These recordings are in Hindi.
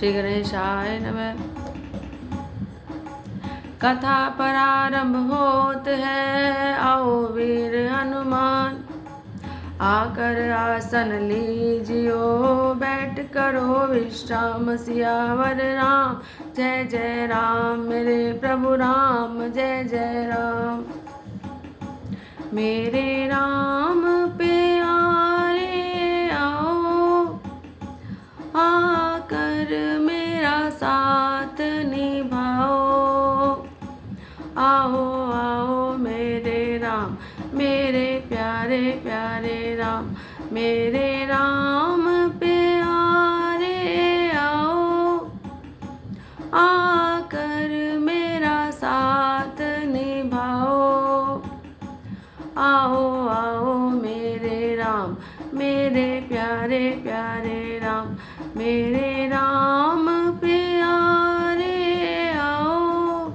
श्री गणेशाय नमः। कथा प्रारंभ होत है, आओ वीर हनुमान, आकर आसन लीजियो, बैठ करो विश्राम। सियावर राम जय जय राम, मेरे प्रभु राम जय जय राम। मेरे राम प्यारे आओ, आकर मेरा साथ निभाओ। आओ आओ मेरे राम, मेरे प्यारे प्यारे राम, मेरे राम प्यारे आओ, आकर मेरा साथ निभाओ। आओ आओ मेरे राम, मेरे प्यारे प्यारे राम, मेरे राम प्यारे आओ।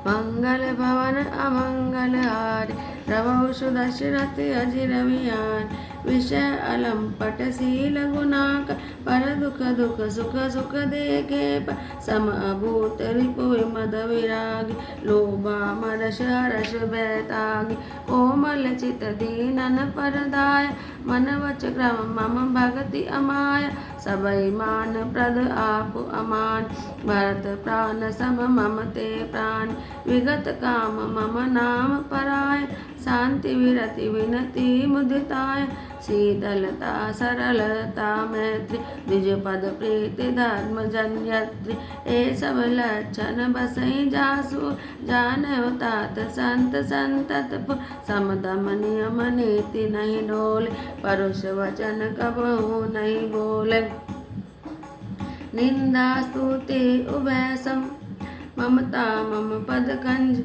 मंगल भवन अमंगल हारी, रवौ दशरथ अजिर विहार। विषय अलंपट शील गुणाक, पर दुख दुख सुख सुख देखे। सम अभूत रिपु मद विरागी, लोभा मरष हरष बैतागी। कोमल चित दीनन परदाय, मन वच क्रम मम भगति अमाय। सबई मान प्रद आप अमान, भरत प्राण सम मम ते प्राण। विगत काम मम नाम पराय, शांति विरति विनति मुदिताय। शीतलता सरलता मैत्री, द्विज पद प्रीति धर्म जन्यत्री। ए सब लक्षण बसई जासु, जानहु तात संत संतत पुर। समदम नियम नीति नहीं डोले, परुष वचन कबहु नहीं बोले। निंदा स्तुति उभय सम, ममता मम पद कंज।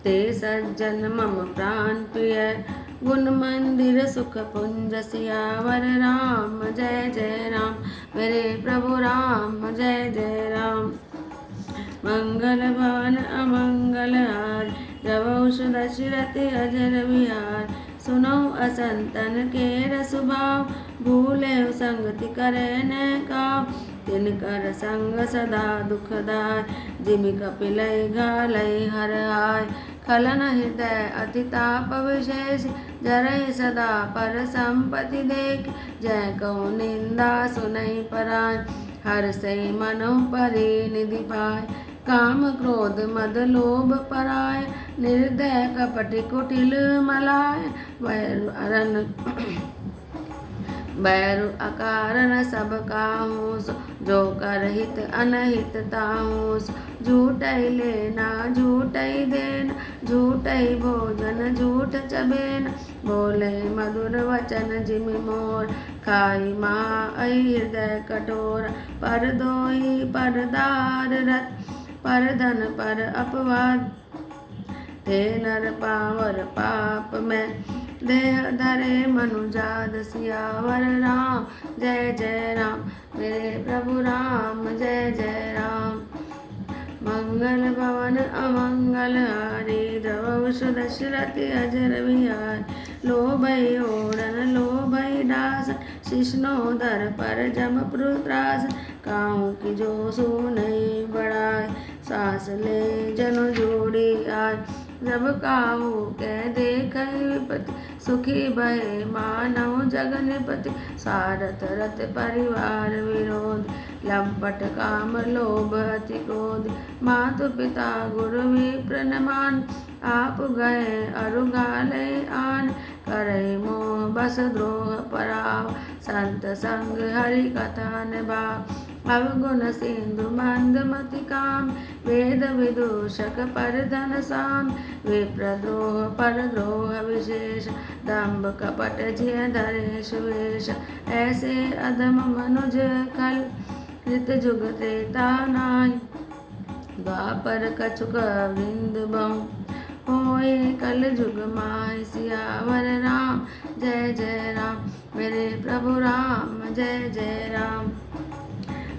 ते सज्जन मम प्राण प्रिय, गुण मंदिर सुख पुंज। सियावर राम जय जय राम, मेरे प्रभु राम जय जय राम। मंगल भवन अमंगल हारी, रवौ दशरथ अजर विहार। सुनो असंतन के रसुभाव, भूले संगति करे न काव। तिनकर संग सदा दुखदाय, जिमि कपिलय घालय हर आय। खलन हृदय अति ताप विशेष, जरय सदा पर संपत्ति देख। जय कहो निंदा सुनई पराय, हर्षै मनो परि निधि पाय। काम क्रोध मद लोभ पराय, निर्दय कपटि कुटिल मलाय। बैरु अकारण सब काहू सो, जो कर हित अनहित ताहू सो। झूठै लेना झूठै देना, झूठै भोजन झूठ चबेना। बोले मधुर वचन जिमि मोर, खाई महा हृदय कठोर। पर दोही पर दार रथ, पर धन पर अपवाद। ते नर पावर पाप में, देह धरे मनुजाद। सियावर राम जय जय राम, मेरे प्रभु राम जय जय राम। मंगल भवन अमंगल हारी, रवौ दशरथ अजर विहार। लोभई ओढ़न लोभई डासन, शिष्णोदर पर जम पुत्रासन। काहू की जो सुनई बड़ाई, सास ले जनु जोड़ी आय। जब काहू कह देखै विपति, सुखी भय मानव जगनपति। सारथ रथ परिवार विरोध, लंपट काम लोभ अति क्रोध। मातु पिता गुरु विप्र न मान, आप गए अरु घालय आन। करई मोह बस द्रोह पराव, संत संग हरि कथा निभाव। अवगुण सिंधु मंदमति काम, वेद विदूषक पर धन साम। विप्रद्रोह पर द्रोह विशेष, दंभ कपट जिय धरेश वेश। ऐसे अधम मनुज खल, कृत जुग त्रेता नाहि। द्वापर कछुक वृंद बहु, होए कल जुग माहि। सियावर राम जय जय राम, मेरे प्रभु राम जय जय राम।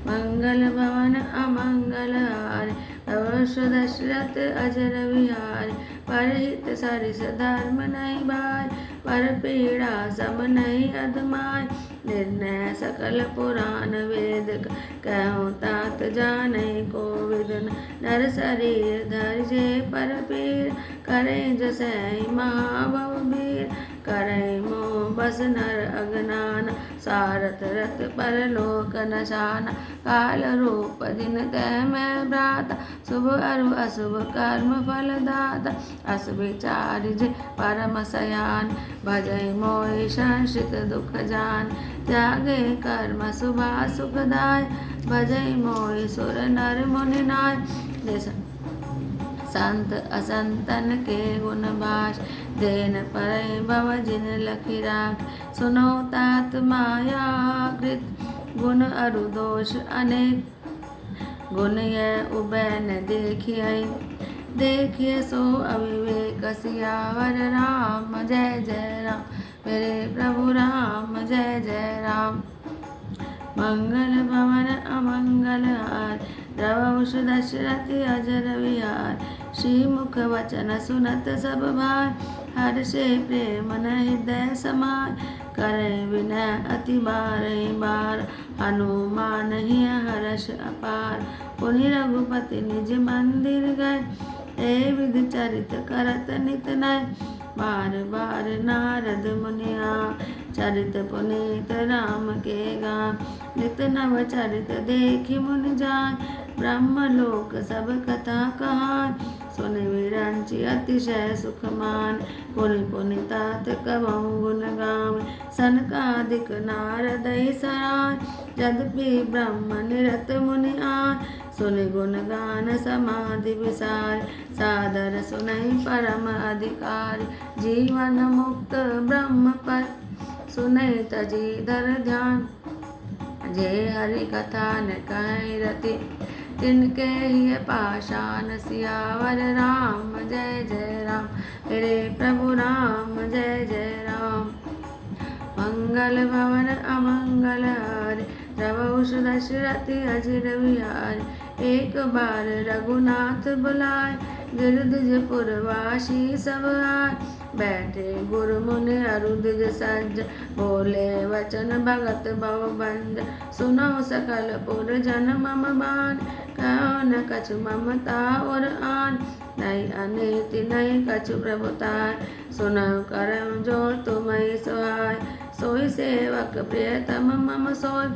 मंगल भवन अमंगल हारी, रवौ दशरथ अजर विहारी। परहित सरिस धर्म नहीं भाई, पर पीड़ा सब नहीं अधमाय। निर्णय सकल पुराण वेद कहो तात जाने को विदन नर शरीर धरजे पर पीर करे जसै महाभव वीर करे मोह बस नर अगनान सारथ रथ परलोक नशाना काल रूप दिन तय मैं भ्राता शुभ अरु अशुभ कर्म फल दाता अस विचार जे परम सयान भजय मोहि संशित दुख जान त्यागे कर्म शुभा सुखदाय भजय मोहि सुर नर मुनि नाय संत असंतन के गुण भाष देन पर भव जिन लखी राख सुनो तात माया कृत गुण अरु दोष अनेक गुण यह उभय न देखिए सो अविवेक सियावर राम जय जय राम मेरे प्रभु राम जय जय राम मंगल भवन अमंगल हार रवौष दशरथ अजर विहार श्रीमुख वचन सुनत सब भार हर्षे प्रेम न हृदय समार करे विनय अति बार हनुमान ही हर्ष अपार पुनि रघुपति निज मंदिर गए ए विधि चरित करत नित नय बार बार नारद मुनिया चरित पुनीत राम के गा नित नव चरित देखि मुनि जाय ब्रह्मलोक सब कथा कहान सुन विरंचि अतिशय सुखमान पुनि पुनि तात कबहु गुण गाव सनकादिक नारद सराय यद्यपि ब्रह्म निरत मुनि आय सुन गुण गान समाधि विसार सादर सुनहि परम अधिकार जीवन मुक्त ब्रह्म पर सुनहि तजी धर ध्यान जे हरि कथा न कहि रति तिनके ही पाषाण सियावर राम जय जय राम मेरे प्रभु राम जय जय राम मंगल भवन अमंगल हारी रवौष दशरथ अजिर विहारी एक बार रघुनाथ बुलाए गिरधिज पुरवासी सब आए बैठे गुरु मुनि अरुदिज सज्ज बोले वचन भगत भव बंद सुनो सकल पुर जन मम बान कहो न कछु ममता और आन नहीं अनिति नहीं कछु प्रभुताय सुनो करम जो तुम्हें सुहाय सोई सेवक प्रियतम मम सोय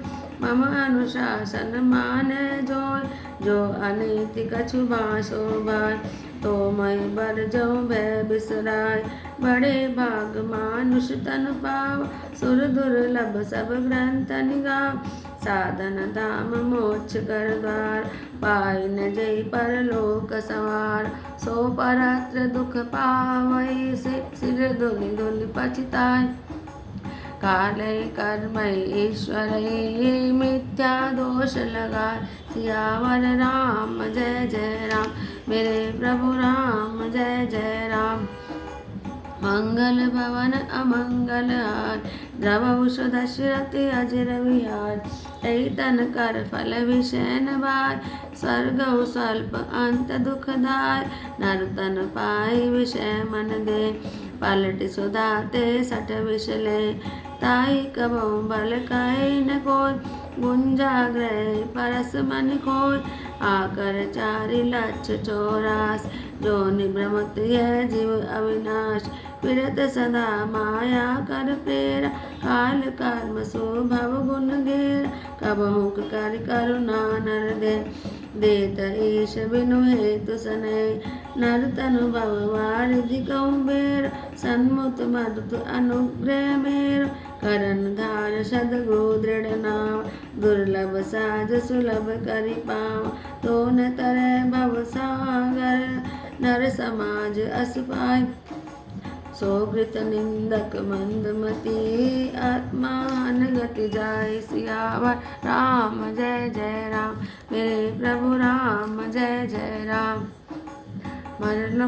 मम अनुशासन माने जोय जो अनिति कछु बासो भाय तो मैं बर जाऊँ भय बिसराय बड़े भाग मानुष तन पाव सुर दुर्लभ सब ग्रंथ निगाव साधन धाम मोक्ष कर द्वार पाई न जय परलोक सवार सो परत्र दुख पावई सिर धुनि धुनि पछताय काले कर्मय ईश्वर मिथ्या दोष लगा सियावर राम जय जय राम मेरे प्रभु राम जय जय राम मंगल भवन अमंगल हार द्रवौष दशरथ अजिर विहार तन कर फल विषैन बार स्वर्ग स्वल्प अंत दुखदाय नर तन पाई विषय मन दे पलट सुधाते सठ विषले ताई कबहु बल कहे न कोय गुंजाग्रह परस मन खोय आकर 4,84,000 जो निभ्रमत यह जीव अविनाश फिरत सदा माया कर प्रेरा काल कर्म स्वभाव गुण घेर कबहु कर करुणा नर दे देत ईश बिनु हेतु सने नर तनु भव वारिधि कौबेर सन्मुत मरुत अनुग्रह मेर करण धार सदगुरु दृढ़ नाम दुर्लभ साज सुलभ करि पाव तो न तरह भव सागर नर समाज अस पाय सोकृत निंदक मंदमती आत्मान गति जाय सियावर राम जय जय राम मेरे प्रभु राम जय जय राम मरण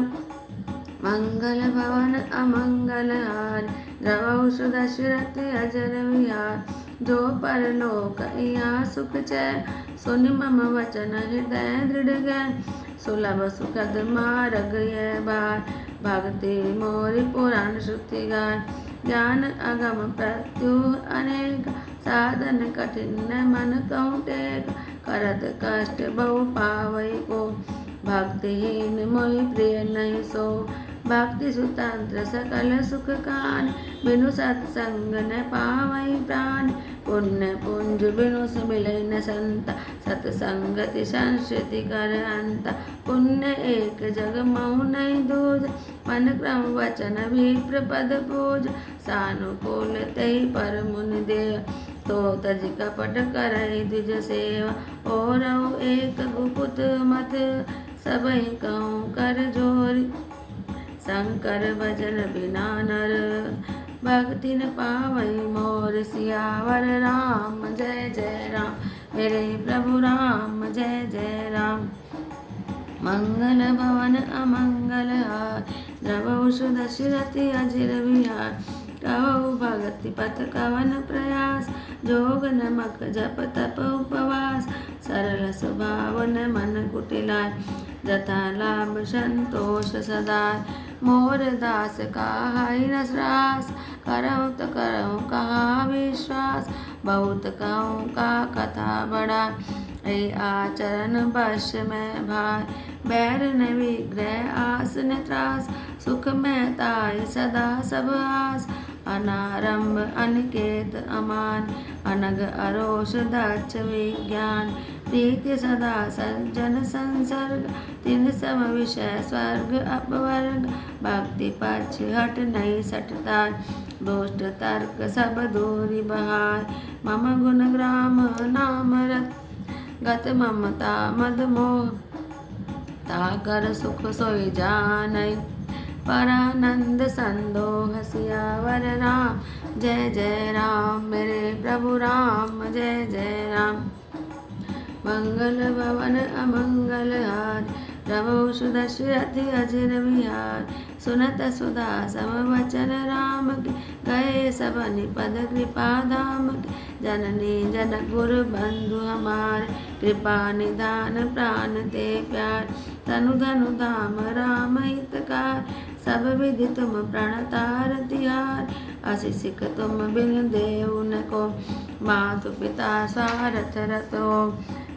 मंगल भवन अमंगल हार द्रवौष दशरथ अजर विहार जो परलोक यहाँ सुख चै सुनि मम वचन हृदय दृढ़ गै सुलभ सुखद मार्ग यह बार भक्ति मोरि पुराण श्रुति गाय ज्ञान अगम प्रत्युह अनेक साधन कठिन मन कहूँ टेक करत कष्ट बहु पावई को। भक्तिहीन मोहि प्रिय नहीं सो, भक्ति सुतंत्र सकल सुख कान। बिनु सत्संग न पावई प्राण, पुण्य पुंज बिनु मिलै न संता। सत्संगति संस्कृति कर अंता, पुण्य एक जग महु नहीं दूज। मन क्रम वचन विप्र पद पूज, सानुकूल तहि पर मुनि देव। तो तज कपट करई द्विज सेवा, और एक गुपुत मत सबई कहूँ कर जोरी। शंकर भजन बिना नर, भक्ति न पावई मोर। सियावर राम जय जय राम, मेरे प्रभु राम जय जय राम। मंगल भवन अमंगल हार, द्रवहु दशरथि अजिर बिहार। कहु भगति पथ कवन प्रयास, जोग नमक जप तप उपवास। सरल स्वभाव न मन कुटिलाय, जथा लाभ संतोष सदाय। मोर दास काहै न त्रास, करहु त करहु कहाँ विश्वास। बहुत कहूँ का कथा बड़ा, ऐ आचरण वश में भाई। बैर न विग्रह आस न त्रास, सुख में ताई सदा सब आस। अनारंभ अनिकेत अमान, अनग अरोष दक्ष विज्ञान। प्रीति सदा सज्जन संसर्ग, तिन सम विषय स्वर्ग अपवर्ग। भक्ति पक्ष हट नहीं सटता, दुष्ट तर्क सब दूरी बहाय। मम गुण ग्राम नाम रत, गत ममता मद मोह। ताकर सुख सोई जानई, परानंद संदोह। सियावर राम जय जय राम, मेरे प्रभु राम जय जय राम। मंगल भवन अमंगल हार, द्रवहु दशरथि अजिर बिहार। सुनत सुधा सम वचन राम के, गए सब निपद कृपा धाम के। जननी जनक गुरु बंधु हमार, कृपा निधान प्राण ते प्यार। तनु धनु धाम राम हितकार, सब विधि तुम प्रणतार तिहार। असि सिख तुम बिन देव न को, मातु पिता स्वारथ रतो।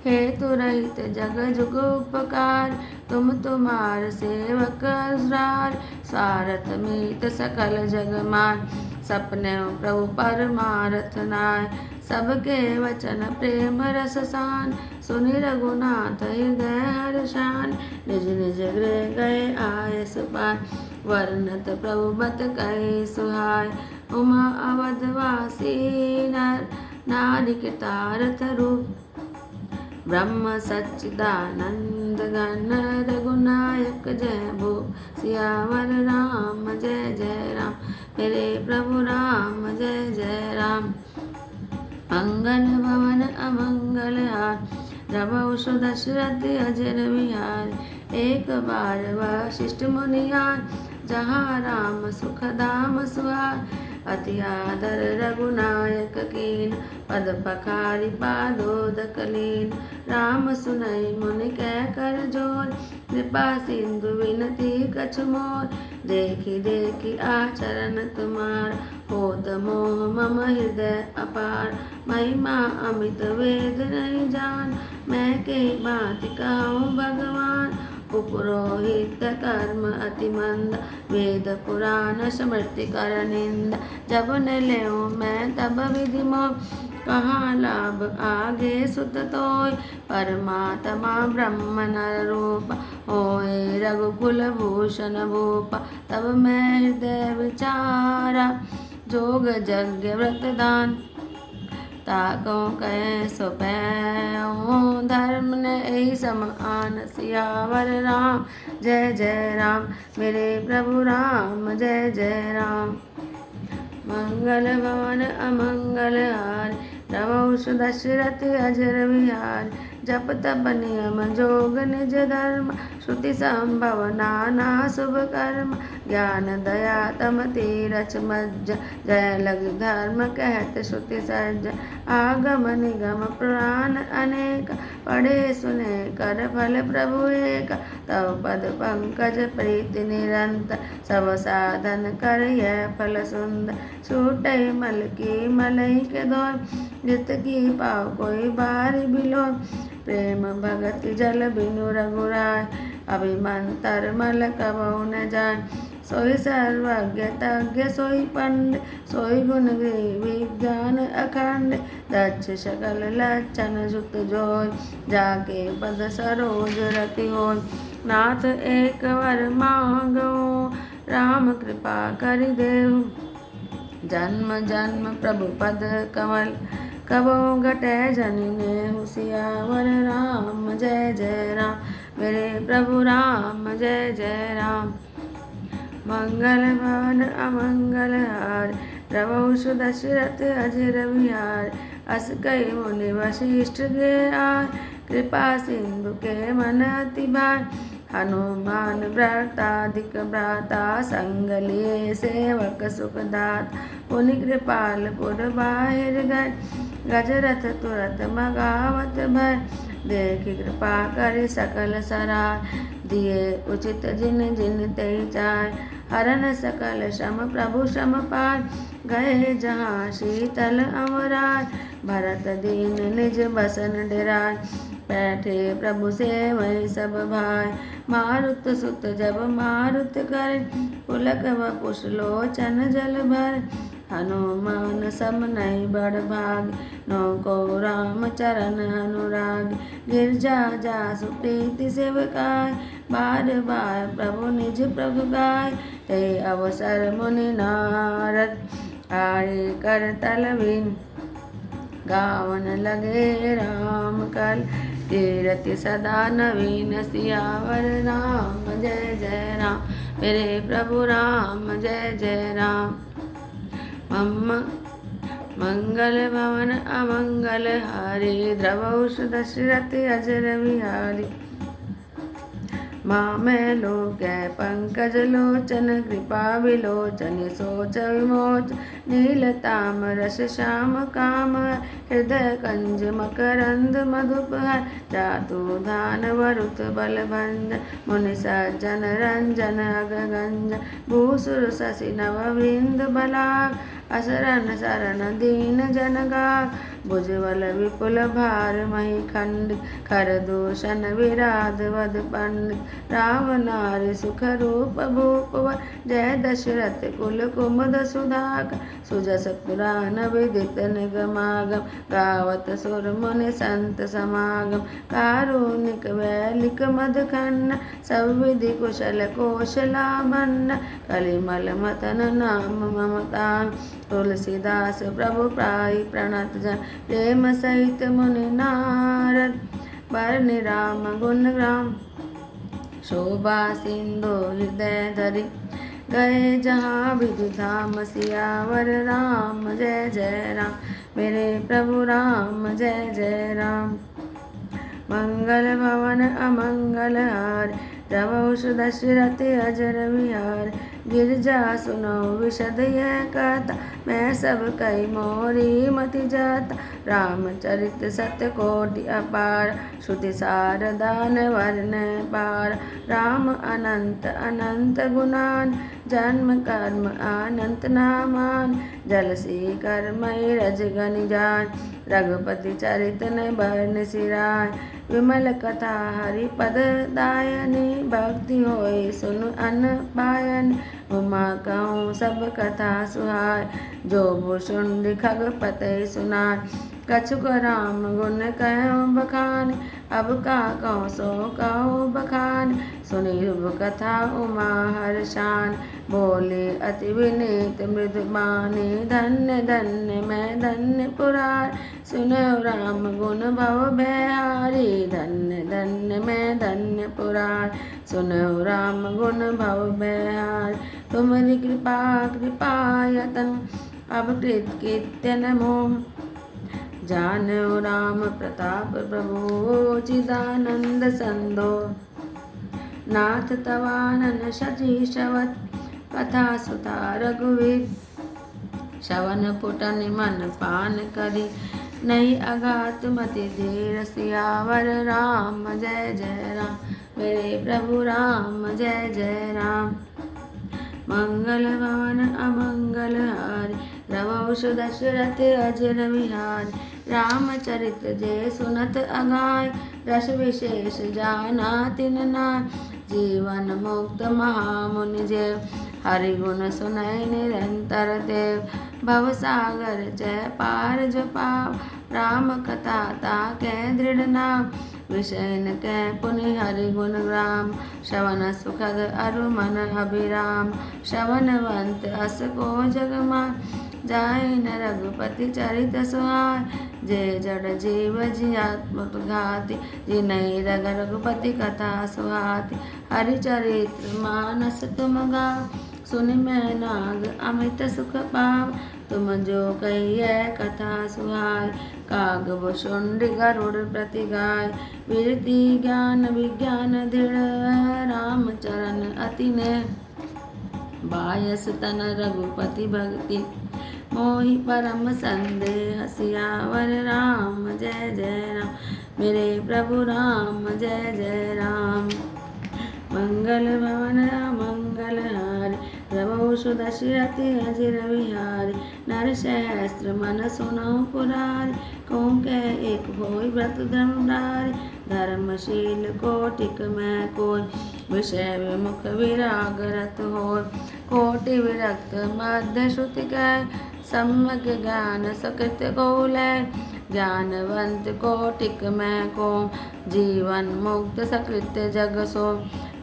हेतु रहित जग जुग उपकार, तुम तुम्हार सेवक असरार। स्वारथ मीत सकल जग मान, सपने प्रभु परमारथ नाय। सबके वचन प्रेम रस सान, सुनि रघुनाथ हृदय हर्षान। निज निज गृह गए आय सुपाय, वर्णत प्रभु बत कहे सुहाय। उमा अवधवासी नर, नारी के तारथ रूप। ब्रह्म सच्चिदानंद घन, रघुनायक जय भूप। सियावर राम जय जय राम, मेरे प्रभु राम जय जय राम। मंगल भवन अमंगल हार, द्रवहु दशरथि अजिर बिहार। एक बार वशिष्ठ मुनि आए, जहाँ राम सुख धाम सुहार। अति आदर रघुनायक कीन, पद पखारी पादोदक लीन। राम सुनई मुनि कह कर जोर, कृपा सिंधु विनती कछु मोर। देखी देखी आचरण तुम्हार, होत मोह मम हृदय अपार। महिमा अमित वेद नहीं जान, मैं के बात कहूँ भगवान। पुरोहित कर्म अति मंद, वेद पुराण स्मृति कर निंद। जब न लेऊँ मैं तब विधि मोह, कहाँ लाभ आगे सुत तोय। परमात्मा ब्रह्म नर रूप, होए रघुकुल भूषण भूपा। तब मैं हृदय विचारा, जोग यज्ञ व्रत दान। ताको कह सो पैऊँ, धर्म ने यही समान। सियावर राम जय जय राम, मेरे प्रभु राम जय जय राम। मंगल भवन अमंगल हार, द्रवहु दशरथि अजिर बिहार। जप तप नियम जोग निज धर्म, श्रुति संभव नाना शुभ कर्म। ज्ञान दया तम तीरथ मज्ज, जय लग धर्म कहत श्रुति सज्ज। आगम निगम पुराण अनेक, पढ़े सुने कर फल प्रभु एक। तव पद पंकज प्रीति निरंतर, सब साधन कर यह फल सुंदर। छूटई मल की मलई के दौर, जित की पाव कोई बारी बिलो। प्रेम भगति जल बिनु रघुराय। अभिमंतर मल कबहु न जाय, सोई सर्वज्ञ तज्ञ सोई पंडित, सोई गुण विज्ञान अखंड। दक्ष सकल लक्षण जुत जोय, जाके पद सरोज रति होय। नाथ एक वर मांगो, राम कृपा करि देहु। जन्म जन्म प्रभु पद कमल, कबहु घटै जनि नेहु। सियावर राम जय जय राम, मेरे प्रभु राम जय जय राम। मंगल भवन अमंगल हार, प्रभु दशरथ अजर विहार। अस कई मुनि वशिष्ठ गृह आय, कृपा सिंधु के मन अति भार। हनुमान व्रताधिक भ्राता, संग लिए सेवक सुखदात। पुनि कृपाल पुर बाहिर गए, गजरथ तुरत मगावत भय। देखि कृपा करि सकल सराय, दिए उचित जिन जिन तेहि चाय। हरन सकल श्रम प्रभु श्रम पाय, गए जहाँ शीतल अमराय। भरत दीन निज बसन डेराय, बैठे प्रभु सेवहि सब भाय। मारुत सुत जब मारुत कर, पुलक वपुष लोचन जल भर। हनुमान सम नहीं बड़ भाग, नौको राम चरण अनुराग। गिरजा जासु प्रीति सेवकाय, बार बार प्रभु निज प्रभु गाय। ते अवसर मुनि नारद, आए कर तल बिन। गावन लगे राम कल, कीरति सदा नवीन। सियावर राम जय जय राम, मेरे प्रभु राम जय जय राम। मंगल भवन अमंगल हारी, द्रवहुष दशरथ अजर विहारी। मैं लोक पंकज लोचन, कृपा विलोचन सोच विमोच। नीलताम रस श्याम काम, हृदय कंज मकरंद मधुप है। जातु धान वरुत बल भंजन, मुनि सज्जन रंजन अगगंजन। भूसुर शशि नवविंद बलाग, असरन शरण दीन जनगाग। भुजबल विपुल भार मही खंडित, खर दूषण विराध वध पंडित। राम नारी सुख रूप भूपवर, जय दशरथ कुल कुमुद सुधाकर। सुजस पुराण विदित निगमागम, गावत सुर मुनि संत समागम। कारुणिक वैलिक मद खंड, सब विधि कुशल कौशलाभंड। कलिमल मथन नाम ममता, तुलसीदास प्रभु प्राई प्रणत जन। प्रेम सहित मुनि नारद, बरनि राम गुण राम। शोभा सिंधु हृदय धरि, गए जहाँ विधि धाम। सियावर राम जय जय राम, मेरे प्रभु राम जय जय राम। मंगल भवन अमंगल हार, प्रभु दशरथ अजर विहार। गिरजा सुनो विशद यह कथा, मैं सब कई मोरी मति जाता। रामचरित सत्य कोटि अपार, श्रुति सारदान वर्ण पार। राम अनंत अनंत गुणान, जन्म कर्म अनंत नामान। जलसी कर्मय रजगनि जान, रघुपति चरित न बरन सिराय। विमल कथा हरिपद दायनी, भक्ति होय सुन अन पायन। उमा कहूँ सब कथा सुहाय, जो भुषुंड खगपते सुनाय। कछुक राम गुण कहूँ बखान, अब का कहूँ सो कहूँ बखान। सुनि शुभ कथा उमा हर्षान, बोले अति विनीत मृदु बानी। धन्य धन्य मैं धन्य पुरार, सुनो राम गुण भव बिहारी। धन्य धन्य मैं धन्य पुरार, सुनो राम गुण भव बिहार। तुम्हारी कृपा कृपायतन, अब कृत कृत्य नमो। जानो राम प्रताप प्रभु, चिदानंद संदो। नाथ तवानन सजीशवत, कथा सुता रघुवीर। श्रवण पुटन मन पान करी, नहीं अघात मति धीर। सियावर राम जय जय राम, मेरे प्रभु राम जय जय राम। मंगल भवन अमंगल हारी, रवौषु दशरथ अजर विहार। रामचरित जय सुनत अगाय, रस विशेष जाना तिन नाय। जीवन मुक्त महामुनि जय, हरि गुण सुनय निरंतर देव। भव सागर जय पार जो पाव, राम कथा ताकै दृढ़ नाम। विषय न कह पुनि हरि गुण ग्राम, श्रवण सुखद अरु मन अभिराम। श्रवणवंत अस को जग मान, जाय न रघुपति चरित सुहाय। जय जड़ जीव जियात्म घाति, जिनहि रग रघुपति कथा सुहाती। हरिचरित्र मानस तुम गाओ, सुनि मैं नाग अमित सुख पाव। तुम जो कहिए कथा सुहाय, काग शुंडी गरुड़ प्रति गाय। वीरति ज्ञान विज्ञान दृढ़, राम चरण अति नेह। बायस तन रघुपति भक्ति, मोहि परम संदेह। सियावर राम जय जय राम, मेरे प्रभु राम जय जय राम। मंगल भवन मंगल हारी, रवौषु दशरथ अजर विहारी। नर सहस्त्र मन सुनौ पुरारी, कहूँ कह एक होई व्रत धर्मधारी। धर्मशील कोटिक मैं कोय, विषय विमुख विराग रत होय। कोटि विरक्त मध्य श्रुति कह, सम्यक ज्ञान सकृत को लय। ज्ञानवंत कोटिक मैं को, जीवन मुक्त सकृत जग सो।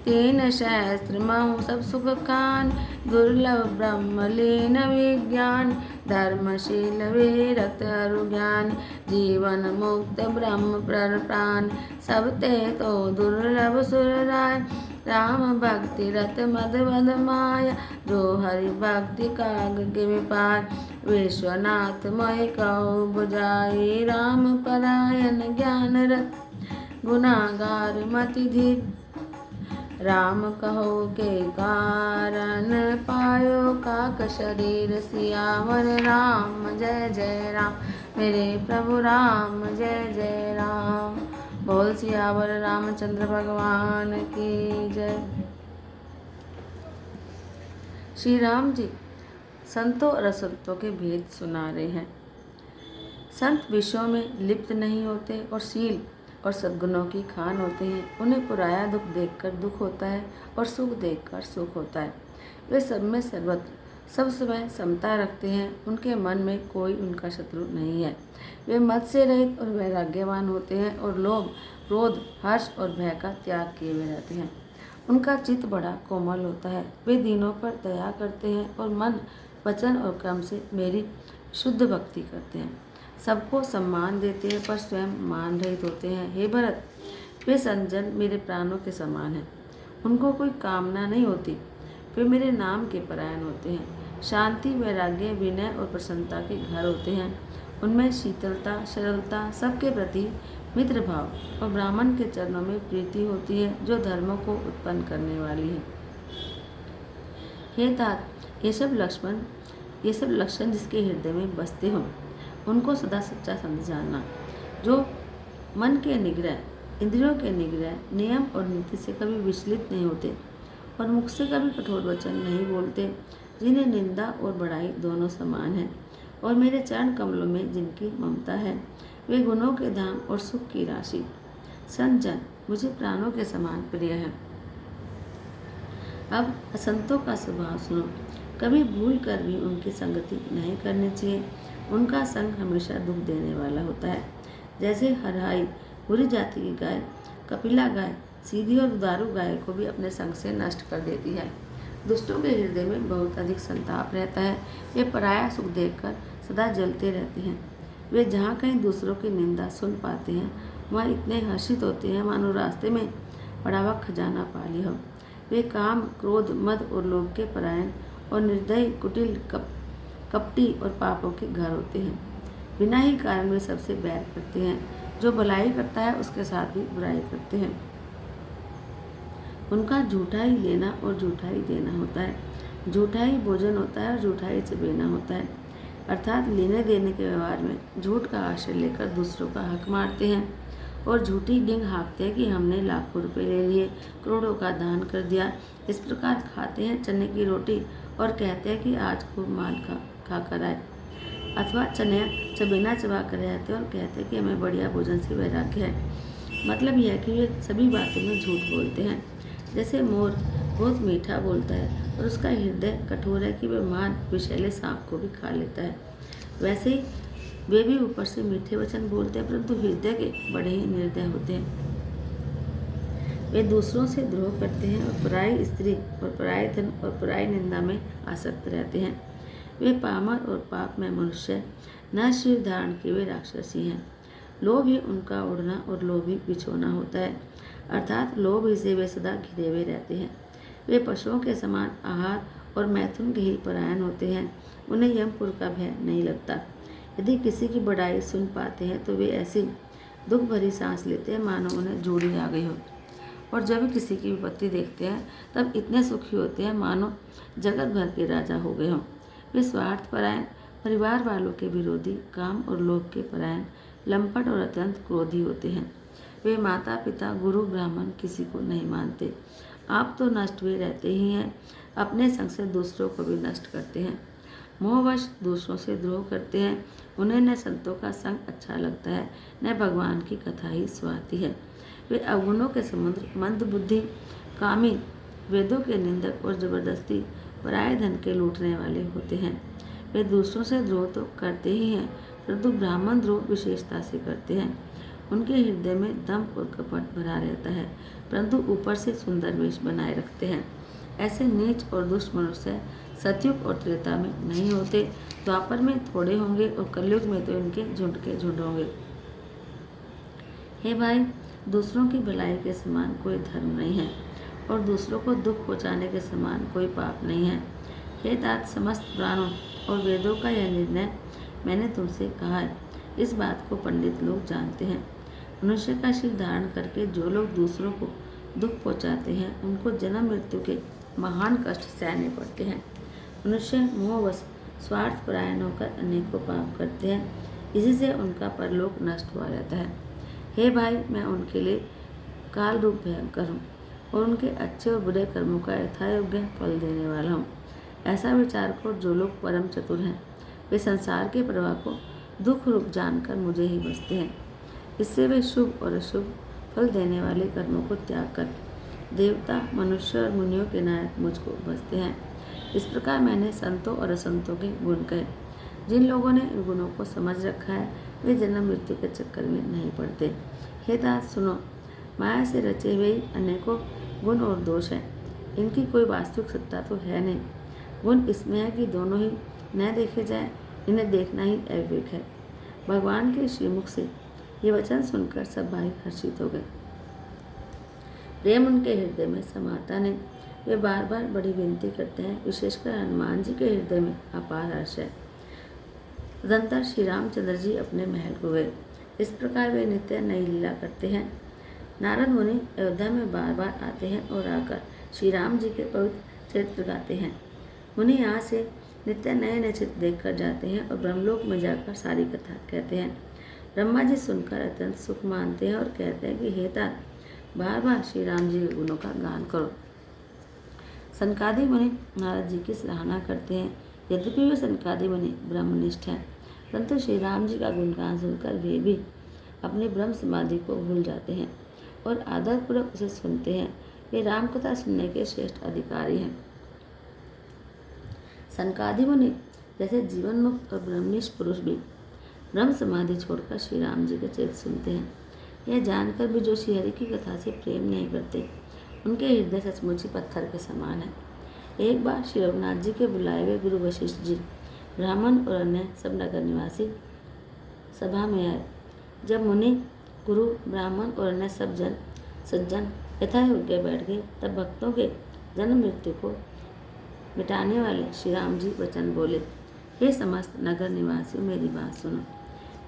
तीन सहस्त्र महु सब सुख खान, दुर्लभ ब्रह्म लीन विज्ञान। धर्मशील विरक्त अरु ज्ञान, जीवन मुक्त ब्रह्म प्राण। सब ते तो दुर्लभ सुर राय, राम भक्ति रत मद मद माया। जो हरि भक्ति काग के विपार, विश्वनाथ मोहि कहु बुझाई। राम परायण ज्ञान रत, गुनागार मति धीर। राम कहो के कारण, पायो काक शरीर। सियावर राम जय जय राम, मेरे प्रभु राम जय जय राम। बोल सियावर रामचंद्र भगवान की जय। श्री राम जी संतों और असंतों के भेद सुना रहे हैं। संत विषयों में लिप्त नहीं होते और शील और सद्गुणों की खान होते हैं। उन्हें पुराया दुख देखकर दुख होता है और सुख देखकर सुख होता है। वे सब में सर्वत्र सब समय समता रखते हैं। उनके मन में कोई उनका शत्रु नहीं है। वे मद से रहित और वैराग्यवान होते हैं और लोभ क्रोध हर्ष और भय का त्याग किए हुए रहते हैं। उनका चित्त बड़ा कोमल होता है। वे दीनों पर दया करते हैं और मन वचन और कर्म से मेरी शुद्ध भक्ति करते हैं। सबको सम्मान देते हैं पर स्वयं मान रहित होते हैं। हे भरत, वे संजन मेरे प्राणों के समान हैं। उनको कोई कामना नहीं होती। वे मेरे नाम के परायण होते हैं। शांति वैराग्य विनय और प्रसन्नता के घर होते हैं। उनमें शीतलता सरलता सबके प्रति मित्र भाव और ब्राह्मण के चरणों में प्रीति होती है, जो धर्मों को उत्पन्न करने वाली है। हे तात, ये सब लक्षण जिसके हृदय में बसते हों, उनको सदा सच्चा समझ जानना। जो मन के निग्रह इंद्रियों के निग्रह नियम और नीति से कभी विचलित नहीं होते और मुख से कभी कठोर वचन नहीं बोलते, जिन्हें निंदा और बड़ाई दोनों समान है और मेरे चरण कमलों में जिनकी ममता है, वे गुणों के धाम और सुख की राशि। संजन मुझे प्राणों के समान प्रिय है। अब असंतों का स्वभाव सुनो। कभी भूल कर भी उनकी संगति नहीं करनी चाहिए। उनका संग हमेशा दुख देने वाला होता है। जैसे हरहाई बुरी जाति की गाय कपिला गाय सीधी और दुधारू गाय को भी अपने संग से नष्ट कर देती है। दुष्टों के हृदय में बहुत अधिक संताप रहता है। वे पराया सुख देखकर सदा जलते रहते हैं। वे जहाँ कहीं दूसरों की निंदा सुन पाते हैं, वहाँ इतने हर्षित होते हैं मानो रास्ते में बड़ा हुआ खजाना पा लिया हो। वे काम क्रोध मद और लोभ के परायण और निर्दयी कुटिल कपटी और पापों के घर होते हैं। बिना ही कारण वे सबसे बैर करते हैं। जो भलाई करता है उसके साथ भी बुराई करते हैं। उनका झूठा ही लेना और झूठा ही देना होता है। झूठा ही भोजन होता है और झूठा ही चबेना होता है। अर्थात लेने देने के व्यवहार में झूठ का आश्रय लेकर दूसरों का हक मारते हैं और झूठी डिंग हाँकते हैं कि हमने लाखों रुपए ले लिए, करोड़ों का दान कर दिया। इस प्रकार खाते हैं चने की रोटी और कहते हैं कि आज खूब माल खा कर आए। अथवा चबेना चबा कर रहते हैं और कहते हैं कि हमें बढ़िया भोजन से वैराग्य है। मतलब यह है कि वे सभी बातों में झूठ बोलते हैं। जैसे मोर बहुत मीठा बोलता है और उसका हृदय कठोर है कि वह महान विषैले सांप को भी खा लेता है, वैसे ही वे भी ऊपर से मीठे वचन बोलते हैं परंतु हृदय के बड़े ही निर्दय होते हैं। वे दूसरों से द्रोह करते हैं और पराई स्त्री और पराई धन और पराई निंदा में आसक्त रहते हैं। वे पामर और पाप में मनुष्य, न शिव धारण के वे राक्षसी हैं। लोभ ही उनका उड़ना और लोभ ही बिछोना होता है, अर्थात लोभ ही से वे सदा घिरे हुए रहते हैं। वे पशुओं के समान आहार और मैथुन के ही परायण होते हैं। उन्हें यमपुर का भय नहीं लगता। यदि किसी की बड़ाई सुन पाते हैं तो वे ऐसी दुख भरी सांस लेते हैं मानो उन्हें जोड़ी आ गई हो, और जब किसी की विपत्ति देखते हैं तब इतने सुखी होते हैं मानो जगत भर के राजा हो गए हों। वे स्वार्थ परायण, परिवार वालों के विरोधी, काम और लोभ के परायण, लंपट और अत्यंत क्रोधी होते हैं। वे माता पिता गुरु ब्राह्मण किसी को नहीं मानते। आप तो नष्ट हुए रहते ही हैं, अपने संग से दूसरों को भी नष्ट करते हैं। मोहवश दूसरों से द्रोह करते हैं। उन्हें न संतों का संग अच्छा लगता है, न भगवान की कथा ही सुहाती है। वे अवगुणों के समुद्र, मंद बुद्धि, कामी, वेदों के निंदक और जबरदस्ती पराये धन के लूटने वाले होते हैं। वे दूसरों से द्रोह तो करते ही हैं परंतु ब्राह्मण द्रोह विशेषता से करते हैं। उनके हृदय में दम और कपट भरा रहता है परंतु ऊपर से सुंदर वेश बनाए रखते हैं। ऐसे नीच और दुष्ट मनुष्य सतयुग और त्रेता में नहीं होते, द्वापर में थोड़े होंगे और कलयुग में तो इनके झुंड के झुंड होंगे। हे भाई, दूसरों की भलाई के समान कोई धर्म नहीं है और दूसरों को दुख पहुँचाने के समान कोई पाप नहीं है। हे तात, समस्त पुराणों और वेदों का यह निर्णय मैंने तुमसे कहा है। इस बात को पंडित लोग जानते हैं। मनुष्य का शरीर धारण करके जो लोग दूसरों को दुख पहुँचाते हैं उनको जन्म मृत्यु के महान कष्ट सहने पड़ते हैं। मनुष्य मोहवश स्वार्थ परायण होकर अनेकों पाप करते हैं, इसी से उनका परलोक नष्ट हुआ रहता है। हे भाई, मैं उनके लिए काल रूप भयंकर हूँ और उनके अच्छे और बुरे कर्मों का यथायोग्य फल देने वाला हूँ। ऐसा विचार करो, जो लोग परम चतुर हैं वे संसार के प्रवाह को दुख रूप जानकर मुझे ही बसते हैं। इससे वे शुभ और अशुभ फल देने वाले कर्मों को त्याग कर देवता, मनुष्य और मुनियों के नायक मुझको बसते हैं। इस प्रकार मैंने संतों और असंतों के गुण कहे। जिन लोगों ने इन गुणों को समझ रखा है वे जन्म मृत्यु के चक्कर में नहीं पड़ते। हे दास, सुनो, माया से रचे हुए अनेकों गुण और दोष हैं। इनकी कोई वास्तविक सत्ता तो है नहीं। गुण इसमें है कि दोनों ही न देखे जाए, इन्हें देखना ही अविवेक है। भगवान के श्रीमुख से ये वचन सुनकर सब भाई हर्षित हो गए। प्रेम उनके हृदय में समाता नहीं। वे बार बार बड़ी विनती करते हैं। विशेषकर हनुमान जी के हृदय में अपार हर्ष है। तदंतर श्री रामचंद्र जी अपने महल को गए। इस प्रकार वे नित्य नई लीला करते हैं। नारद मुनि अयोध्या में बार बार आते हैं और आकर श्री राम जी के पवित्र चरित्र गाते हैं। मुनि यहाँ से नित्य नए नए चित्र देख कर जाते हैं और ब्रह्मलोक में जाकर सारी कथा कहते हैं। ब्रह्मा जी सुनकर अत्यंत सुख मानते हैं और कहते हैं कि हे तात, बार बार श्री राम जी के गुणों का गान करो। सनकादि मुनि नारद जी की सराहना करते हैं। यद्यपि वे सनकादि मुनि ब्रह्मनिष्ठ हैं परंतु श्री राम जी का गुणगान सुनकर वे भी अपनी ब्रह्म समाधि को भूल जाते हैं और आदरपूर्वक उसे सुनते हैं। वे राम कथा सुनने के श्रेष्ठ अधिकारी हैं। सनकादि मुनि जैसे जीवन मुक्त और ब्रह्मनिष्ठ पुरुष भी ब्रह्म समाधि छोड़कर श्री राम जी के चरित्र सुनते हैं। यह जानकर भी जो श्री हरि की कथा से प्रेम नहीं करते उनके हृदय सचमुच ही पत्थर के समान है। एक बार श्री रघुनाथ जी के बुलाए हुए गुरु वशिष्ठ जी ब्राह्मण और अन्य सब नगर निवासी सभा में आए। जब मुनि, गुरु, ब्राह्मण और अन्य सब जन सज्जन यथायोग्य बैठ गए तब भक्तों के जन्म मृत्यु को मिटाने वाले श्री राम जी वचन बोले। हे समस्त नगर निवासियों, मेरी बात सुनो।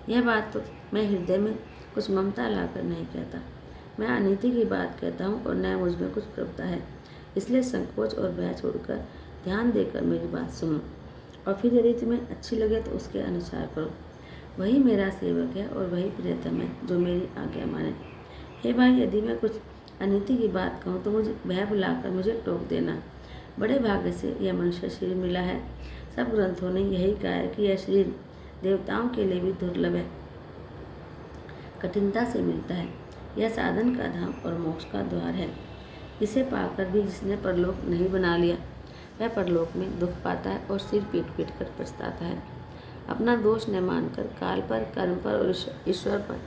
यह बात तो मैं हृदय में कुछ ममता लाकर नहीं कहता। मैं अनीति की बात कहता हूँ और न मुझ में कुछ प्रभुता है। इसलिए संकोच और भय छोड़कर ध्यान देकर मेरी बात सुनो और फिर यदि तुम्हें अच्छी लगे तो उसके अनुसार करो। वही मेरा सेवक है और वही प्रियतम है जो मेरी आज्ञा माने। हे भाई, यदि मैं कुछ अनीति की बात कहूँ तो मुझे भय बुलाकर मुझे टोक देना। बड़े भाग्य से यह मनुष्य शरीर मिला है। सब ग्रंथों ने यही कहा है कि यह शरीर देवताओं के लिए भी दुर्लभ है, कठिनता से मिलता है। यह साधन का धाम और मोक्ष का द्वार है। इसे पाकर भी जिसने परलोक नहीं बना लिया वह परलोक में दुख पाता है और सिर पीट पीट कर पछताता है। अपना दोष न मानकर काल पर, कर्म पर और ईश्वर पर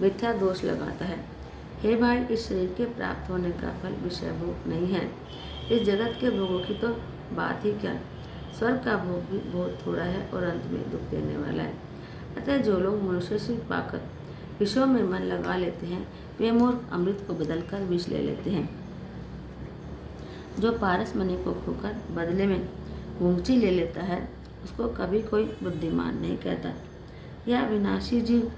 मिथ्या दोष लगाता है। हे भाई, इस शरीर के प्राप्त होने का फल विषय भोग नहीं है। इस जगत के भोगों की तो बात ही क्या, स्वर्ग का भोग भी बहुत थोड़ा है और अंत में दुख देने वाला है। अतः जो लोग मनुष्य शरीर पाकर विषयों में मन लगा लेते हैं वे मूर्ख अमृत को बदलकर विष ले लेते हैं। जो पारस मणि को खोकर बदले में गुंगची ले लेता है उसको कभी कोई बुद्धिमान नहीं कहता। यह विनाशी जीव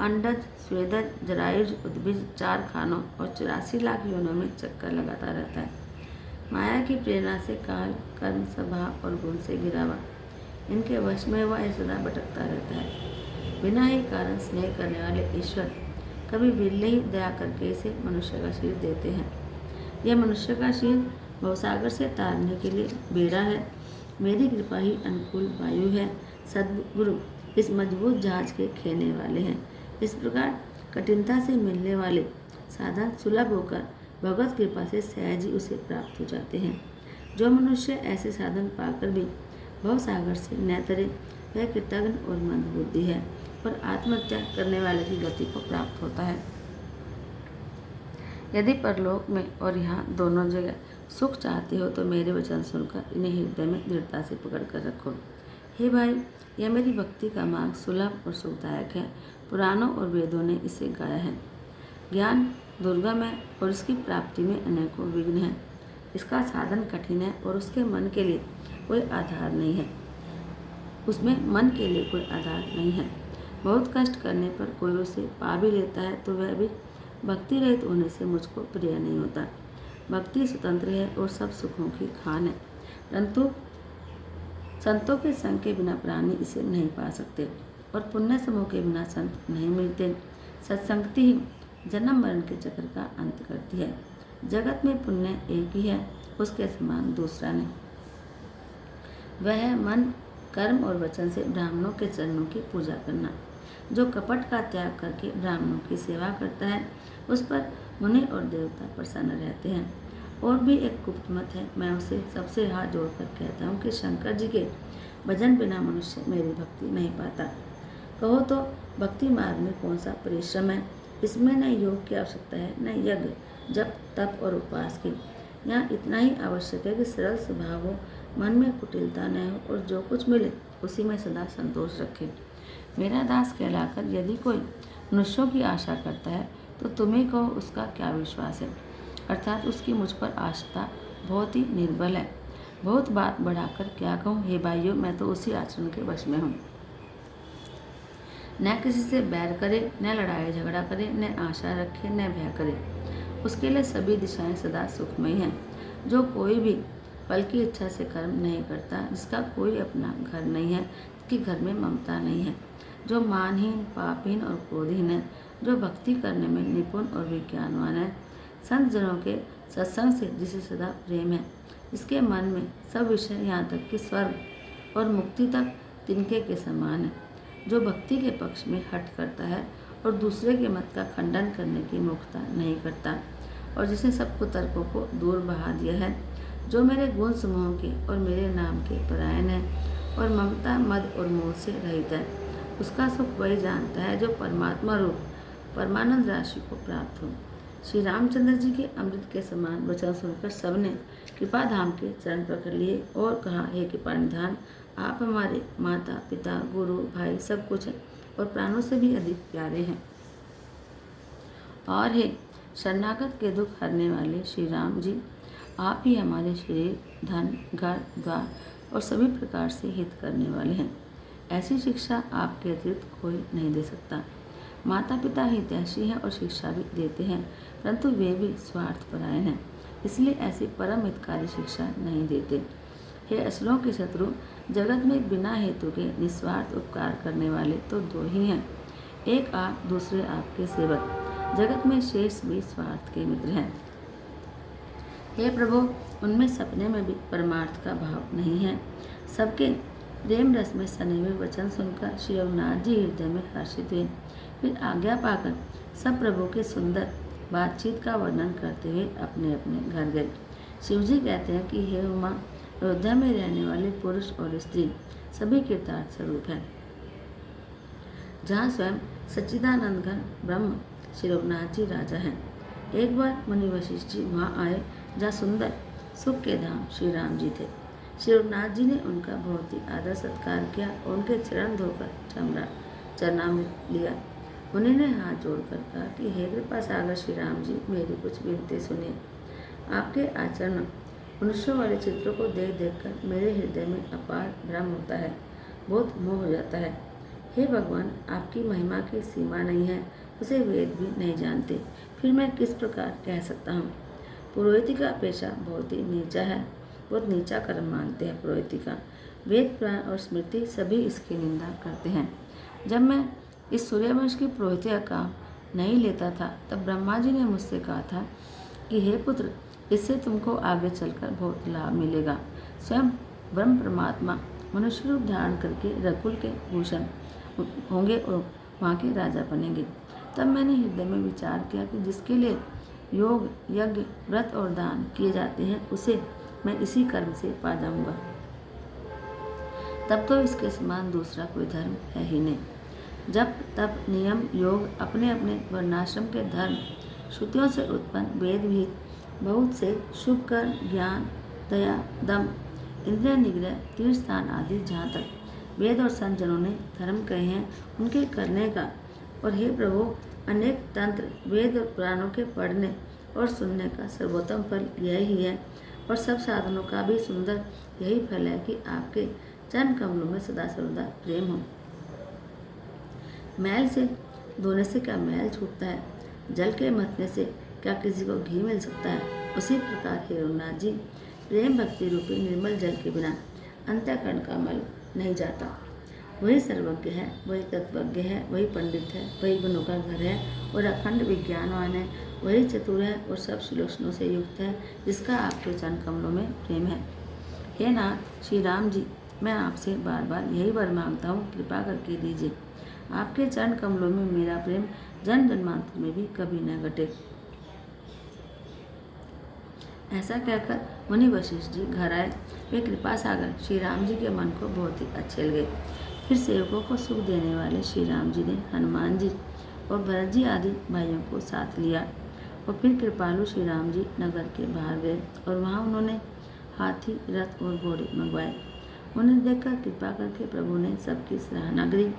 अंडज, स्वेदज, जरायुज, उद्भिज 4 खानों और 84 लाख योनों में चक्कर लगाता रहता है। माया की प्रेरणा से काल, कर्म, स्वभाव और गुण से घिरा हुआ इनके वश में वह सदा भटकता रहता है। बिना ही कारण स्नेह करने वाले ईश्वर कभी बिल्ले ही दया करके इसे मनुष्य का शरीर देते हैं। यह मनुष्य का शरीर भवसागर से तारने के लिए बेड़ा है। मेरी कृपा ही अनुकूल वायु है। सद्गुरु इस मजबूत जहाज के खेने वाले हैं। इस प्रकार कठिनता से मिलने वाले साधन सुलभ होकर भगवत कृपा से सहज ही उसे प्राप्त हो जाते हैं। जो मनुष्य ऐसे साधन पाकर भी भवसागर से न तरे वह कृतघ्न और मंदबुद्धि है और आत्महत्या करने वाले की गति को प्राप्त होता है। यदि परलोक में और यहाँ दोनों जगह सुख चाहते हो तो मेरे वचन सुनकर इन्हें हृदय में दृढ़ता से पकड़ कर रखो। हे भाई, यह मेरी भक्ति का मार्ग सुलभ और सुखदायक है। पुराणों और वेदों ने इसे गाया है। ज्ञान दुर्गम है और इसकी प्राप्ति में अनेकों विघ्न हैं। इसका साधन कठिन है और उसके मन के लिए कोई आधार नहीं है। उसमें मन के लिए कोई आधार नहीं है। बहुत कष्ट करने पर कोई उसे पा भी लेता है तो वह भी भक्ति रहित होने से मुझको प्रिय नहीं होता। भक्ति स्वतंत्र है और सब सुखों की खान है, परंतु संतों के संग के बिना प्राणी इसे नहीं पा सकते और पुण्य समूह के बिना संत नहीं मिलते। सत्संगति ही जन्म मरण के चक्र का अंत करती है। जगत में पुण्य एक ही है, उसके समान दूसरा नहीं। वह है मन, कर्म और वचन से ब्राह्मणों के चरणों की पूजा करना। जो कपट का त्याग करके ब्राह्मणों की सेवा करता है उस पर मुनि और देवता प्रसन्न रहते हैं। और भी एक गुप्त मत है, मैं उसे सबसे हाथ जोड़कर कहता हूँ कि शंकर जी के भजन बिना मनुष्य मेरी भक्ति नहीं पाता। कहो तो भक्ति मार्ग में कौन सा परिश्रम है? इसमें न योग की आवश्यकता है, न यज्ञ, जप, तप और उपवास की। यहाँ इतना ही आवश्यक है कि सरल स्वभाव हो, मन में कुटिलता न हो और जो कुछ मिले उसी में सदा संतोष रखे। मेरा दास कहलाकर यदि कोई मनुष्यों की आशा करता है तो तुम्हें कहो उसका क्या विश्वास है, अर्थात उसकी मुझ पर आस्था बहुत ही निर्बल है। बहुत बात बढ़ाकर क्या कहूँ हे भाइयों, मैं तो उसी आचरण के वश में हूँ। न किसी से बैर करे, न लड़ाई झगड़ा करे, न आशा रखे, न भय करे। उसके लिए सभी दिशाएं सदा सुखमय हैं। जो कोई भी फल की इच्छा से कर्म नहीं करता, जिसका कोई अपना घर नहीं है, कि घर में ममता नहीं है, जो मानहीन, पापहीन और क्रोधहीन है, जो भक्ति करने में निपुण और विज्ञानवान है, संत जनों के सत्संग से जिसे सदा प्रेम है, जिसके मन में सब विषय यहाँ तक कि स्वर्ग और मुक्ति तक तिनके के समान है, जो भक्ति के पक्ष में हट करता है और दूसरे के मत का खंडन करने की मूर्खता नहीं करता, और जिसने सब कुतर्कों को दूर बहा दिया है, जो मेरे गुण समूह के और मेरे नाम के परायण है और ममता, मद और मोह से रहित है, उसका सुख वही जानता है जो परमात्मा रूप परमानंद राशि को प्राप्त हो। श्री रामचंद्र जी के अमृत के समान वचन सुनकर सबने कृपा धाम के चरण पकड़ लिए और कहा, हे कृपा निधान, आप हमारे माता, पिता, गुरु, भाई सब कुछ हैं और प्राणों से भी अधिक प्यारे हैं। और हे शरणागत के दुख हरने वाले श्री राम जी, आप ही हमारे शरीर, धन, घर द्वार और सभी प्रकार से हित करने वाले हैं। ऐसी शिक्षा आपके अतिरिक्त कोई नहीं दे सकता। माता पिता हितैषी हैं और शिक्षा भी देते हैं, परंतु वे भी स्वार्थपरायण हैं, इसलिए ऐसी परम हितकारी शिक्षा नहीं देते। हे असुरों के शत्रु, जगत में बिना हेतु के निस्वार्थ उपकार करने वाले तो दो ही हैं, एक आप, दूसरे आपके सेवक। जगत में शेष भी स्वार्थ के मित्र हैं। हे प्रभु, उनमें सपने में भी परमार्थ का भाव नहीं है। सबके प्रेम रस में सने हुए वचन सुनकर श्री रघुनाथ जी हृदय में हर्षित हुए। फिर आज्ञा पाकर सब प्रभु के सुंदर बातचीत का वर्णन करते हुए अपने अपने घर गए। शिवजी कहते हैं कि हे उमा, अयोध्या में रहने वाले पुरुष और स्त्री सभी कृतार्थ स्वरूप हैं। जहाँ स्वयं सच्चिदानंद घन ब्रह्म श्री रघुनाथ जी राजा हैं। एक बार मुनि वशिष्ठ जी वहाँ आए जहाँ सुंदर सुख के धाम श्री राम जी थे। श्री रघुनाथ जी ने उनका बहुत ही आदर सत्कार किया और उनके चरण धोकर चरणामृत लिया। मुनि ने हाथ जोड़कर कहा कि हे कृपा सागर श्री राम जी, मेरी कुछ विनती सुनिए। आपके आचरण मनुष्यों वाले चित्रों को देख देखकर मेरे हृदय में अपार भ्रम होता है, बहुत मोह हो जाता है। हे भगवान, आपकी महिमा की सीमा नहीं है, उसे वेद भी नहीं जानते, फिर मैं किस प्रकार कह सकता हूँ। पुरोहिती का पेशा बहुत ही नीचा है, बहुत नीचा कर्म मानते हैं पुरोहिती का। वेद पुराण और स्मृति सभी इसकी निंदा करते हैं। जब मैं इस सूर्यवंश की पुरोहिती का काम नहीं लेता था, तब ब्रह्मा जी ने मुझसे कहा था कि हे पुत्र, इससे तुमको आगे चलकर बहुत लाभ मिलेगा। स्वयं ब्रह्म परमात्मा मनुष्य रूप धारण करके रघुकुल के भूषण होंगे और वहाँ के राजा बनेंगे। तब मैंने हृदय में विचार किया कि जिसके लिए योग, यज्ञ, व्रत और दान किए जाते हैं, उसे मैं इसी कर्म से पा जाऊंगा। तब तो इसके समान दूसरा कोई धर्म है ही नहीं। जब तप, नियम, योग, अपने अपने वर्णाश्रम के धर्म, श्रुतियों से उत्पन्न वेद भी बहुत से शुभ कर्म, ज्ञान, दया, दम, इंद्रिय निग्रह, तीर्थ स्थान आदि जहाँ तक वेद और संत जनों ने धर्म कहे हैं, उनके करने का। और हे प्रभु, अनेक तंत्र, वेद और पुराणों के पढ़ने और सुनने का सर्वोत्तम फल यही है। और सब साधनों का भी सुंदर यही फल है कि आपके चरण कमलों में सदा सर्वदा प्रेम हो। मैल से धोने से क्या मैल छूटता है, जल के मथने से क्या किसी को घी मिल सकता है। उसी प्रकार हे रघुनाथ जी, प्रेम भक्ति रूपी निर्मल जल के बिना अंतःकरण का मल नहीं जाता। वही सर्वज्ञ है, वही तत्वज्ञ है, वही पंडित है, वही गुणों का घर है और अखंड विज्ञानवान है, वही चतुर है और सब सुलोचनों से युक्त है, जिसका आपके चरण कमलों में प्रेम है। हे नाथ श्री राम जी, मैं आपसे बार बार यही वर मांगता हूँ, कृपा करके दीजिए। आपके चरण कमलों में मेरा प्रेम जन्म जन्मांतर में भी कभी न घटे। ऐसा कहकर मुनि वशिष्ठ जी घर आए। वे कृपा सागर श्री राम जी के मन को बहुत ही अच्छे लगे। फिर सेवकों को सुख देने वाले श्री राम जी ने हनुमान जी और भरत जी आदि भाइयों को साथ लिया और फिर कृपालु श्री राम जी नगर के बाहर गए और वहाँ उन्होंने हाथी, रथ और घोड़े मंगवाए। उन्हें देखकर कृपा करके प्रभु ने सबकी सराहना करी